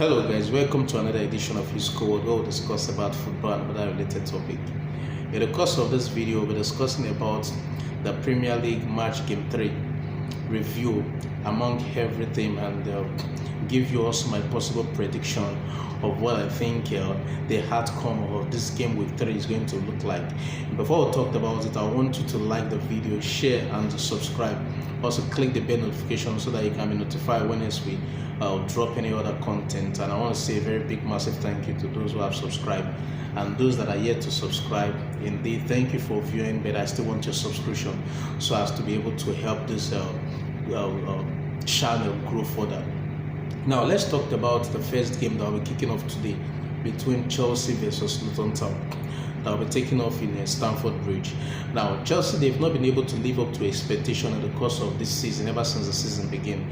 Hello guys, welcome to another edition of His Code where we'll discuss about football and other related topic. In the course of this video, we'll be discussing about the Premier League match game 3 review among everything and give you also my possible prediction of what I think the outcome of this game week 3 is going to look like. Before we talk about it, I want you to like the video, share and subscribe. Also click the bell notification so that you can be notified when we drop any other content. And I want to say a very big massive thank you to those who have subscribed and those that are yet to subscribe. Indeed, thank you for viewing, but I still want your subscription so as to be able to help this channel grow further. Now let's talk about the first game that will be kicking off today between Chelsea versus Luton Town. That will be taking off in Stamford Bridge. Now Chelsea, they've not been able to live up to expectation in the course of this season ever since the season began.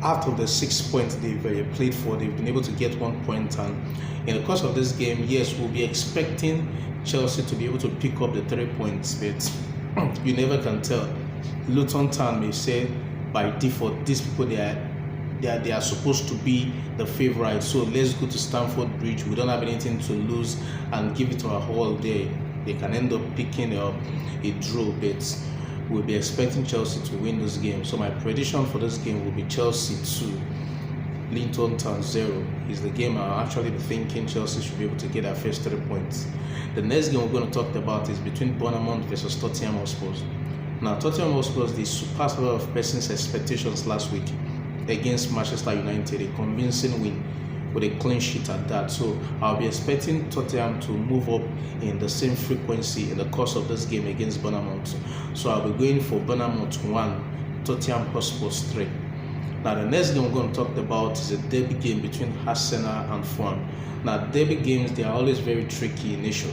Out of the 6 points they've played for, they've been able to get 1 point, and in the course of this game, yes, we'll be expecting Chelsea to be able to pick up the 3 points, but you never can tell. Luton Town may say by default these people they are supposed to be the favourite, so let's go to Stamford Bridge. We don't have anything to lose and give it our all day. They can end up picking a draw, but we'll be expecting Chelsea to win this game. So my prediction for this game will be Chelsea 2, Luton Town 0 is the game I'll actually be thinking Chelsea should be able to get their first 3 points. The next game we're going to talk about is between Bournemouth versus Tottenham Hotspur. Now Tottenham Hotspur, they surpassed a lot of persons' expectations last week against Manchester United, a convincing win with a clean sheet at that. So I'll be expecting Tottenham to move up in the same frequency in the course of this game against Bournemouth. So I'll be going for Bournemouth 1, Tottenham Hotspur 3. Now the next game we're going to talk about is a derby game between Arsenal and Fulham. Now derby games, they are always very tricky in nature,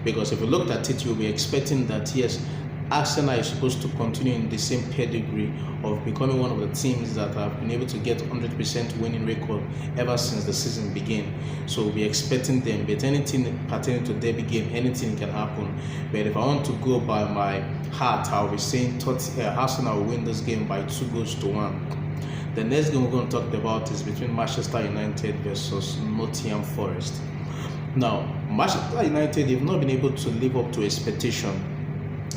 because if you looked at it, you'll be expecting that yes, Arsenal is supposed to continue in the same pedigree of becoming one of the teams that have been able to get 100% winning record ever since the season began. So we'll be expecting them, but anything pertaining to derby game, anything can happen. But if I want to go by my heart, I'll be saying Arsenal will win this game by 2-1. The next game we're going to talk about is between Manchester United versus Nottingham Forest. Now, Manchester United, they've not been able to live up to expectation.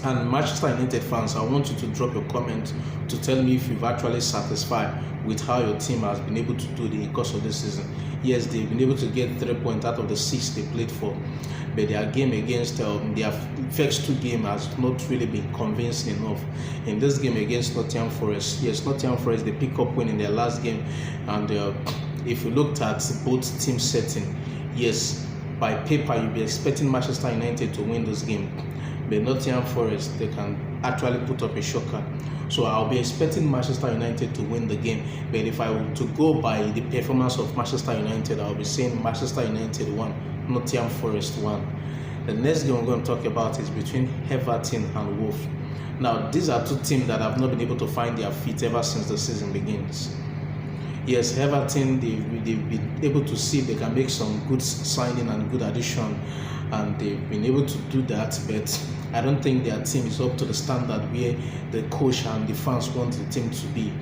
And Manchester United fans, I want you to drop your comment to tell me if you've actually satisfied with how your team has been able to do in the course of this season. Yes, they've been able to get 3 points out of the 6 they played for, but their game against their first 2 games has not really been convincing enough. In this game against Nottingham Forest, yes, Nottingham Forest, they pick up win in their last game, and if you looked at both team setting, yes, by paper you'll be expecting Manchester United to win this game. But Nottingham Forest, they can actually put up a shocker. So I'll be expecting Manchester United to win the game. But if I were to go by the performance of Manchester United, I'll be saying Manchester United 1, Nottingham Forest 1. The next game we're going to talk about is between Everton and Wolves. Now, these are 2 teams that have not been able to find their feet ever since the season begins. Yes, Everton, they've been able to see they can make some good signing and good addition, and they've been able to do that, but I don't think their team is up to the standard where the coach and the fans want the team to be.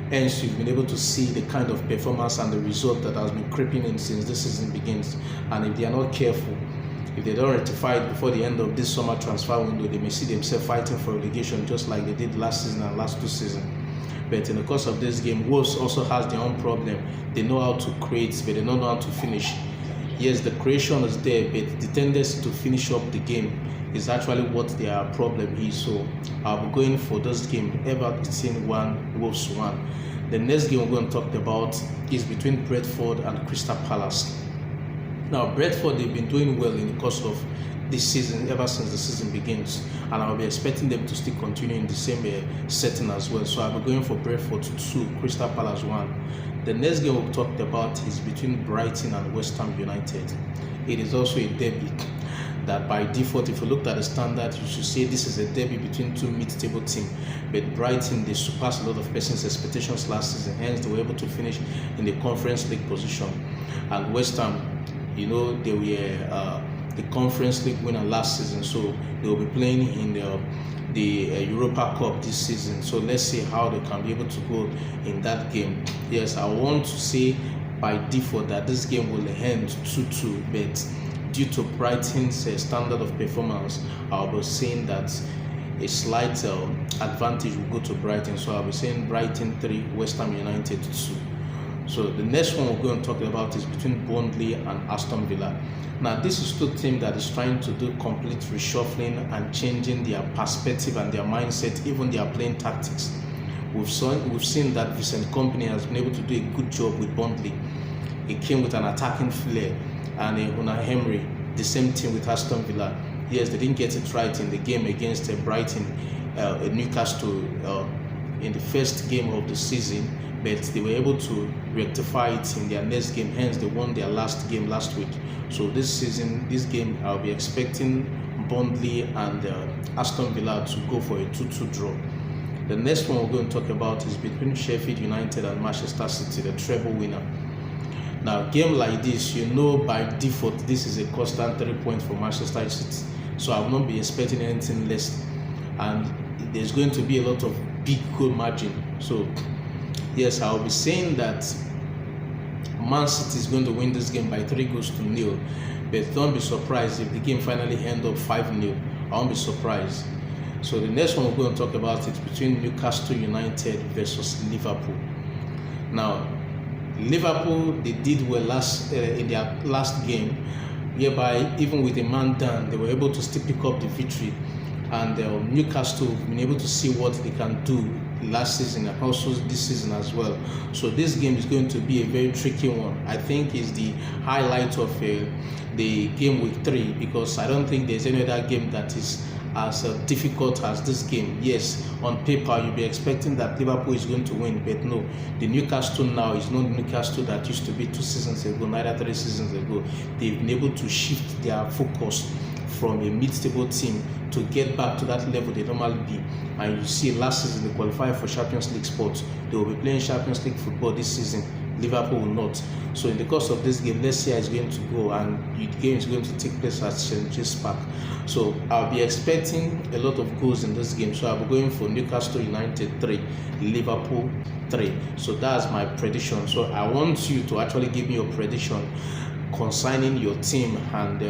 Hence, you've been able to see the kind of performance and the result that has been creeping in since the season begins. And if they are not careful, if they don't rectify it before the end of this summer transfer window, they may see themselves fighting for relegation just like they did last season and last 2 seasons. But in the course of this game, Wolves also has their own problem. They know how to create, but they don't know how to finish. Yes, the creation is there, but the tendency to finish up the game is actually what their problem is. So I'll be going for this game, Everton 1, Wolves 1. The next game we're going to talk about is between Brentford and Crystal Palace. Now, Brentford, they've been doing well in the course of this season, ever since the season begins, and I'll be expecting them to still continue in the same setting as well. So I'll be going for Brentford 2, Crystal Palace 1. The next game we've talked about is between Brighton and West Ham United. It is also a derby that by default, if you looked at the standard, you should say this is a derby between 2 mid-table teams. But Brighton, they surpassed a lot of persons' expectations last season, hence they were able to finish in the Conference League position. And West Ham, you know, they were the Conference League winner last season, so they will be playing in the Europa Cup this season. So let's see how they can be able to go in that game. Yes, I want to say by default that this game will end 2-2, but due to Brighton's standard of performance, I'll be saying that a slight advantage will go to Brighton. So I'll be saying Brighton 3, West Ham United 2. So the next one we're going to talk about is between Burnley and Aston Villa. Now this is two teams that is trying to do complete reshuffling and changing their perspective and their mindset, even their playing tactics. We've seen that Vincent Kompany has been able to do a good job with Burnley. He came with an attacking flair, and Unai Emery, the same thing with Aston Villa. Yes, they didn't get it right in the game against Brighton, Newcastle in the first game of the season, but they were able to rectify it in their next game. Hence, they won their last game last week. So this game, I'll be expecting Burnley and Aston Villa to go for a 2-2 draw. The next one we're going to talk about is between Sheffield United and Manchester City, the treble winner. Now, a game like this, you know by default, this is a constant 3 points for Manchester City. So I will not be expecting anything less. And there's going to be a lot of big goal margin. So, yes, I'll be saying that Man City is going to win this game by 3-0. But don't be surprised if the game finally ends up 5-0. I won't be surprised. So the next one we're going to talk about is between Newcastle United versus Liverpool. Now, Liverpool, they did well in their last game, whereby even with a man down, they were able to still pick up the victory. And Newcastle have been able to see what they can do last season and also this season as well. So this game is going to be a very tricky one. I think it's the highlight of the game week 3, because I don't think there's any other game that is as difficult as this game. Yes, on paper you'll be expecting that Liverpool is going to win, but no, the Newcastle now is not the Newcastle that used to be 2 seasons ago, neither 3 seasons ago. They've been able to shift their focus from a mid-table team to get back to that level they normally be. And you see, last season they qualified for Champions League spots. They will be playing Champions League football this season. Liverpool will not. So in the course of this game, let's see how it's going to go, and the game is going to take place at St. James Park. So I'll be expecting a lot of goals in this game. So I'll be going for Newcastle United 3, Liverpool 3. So that's my prediction. So I want you to actually give me your prediction concerning your team, and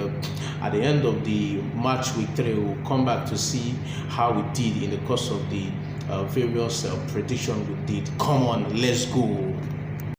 at the end of the match week 3, we'll come back to see how we did in the course of the various prediction we did. Come on, let's go.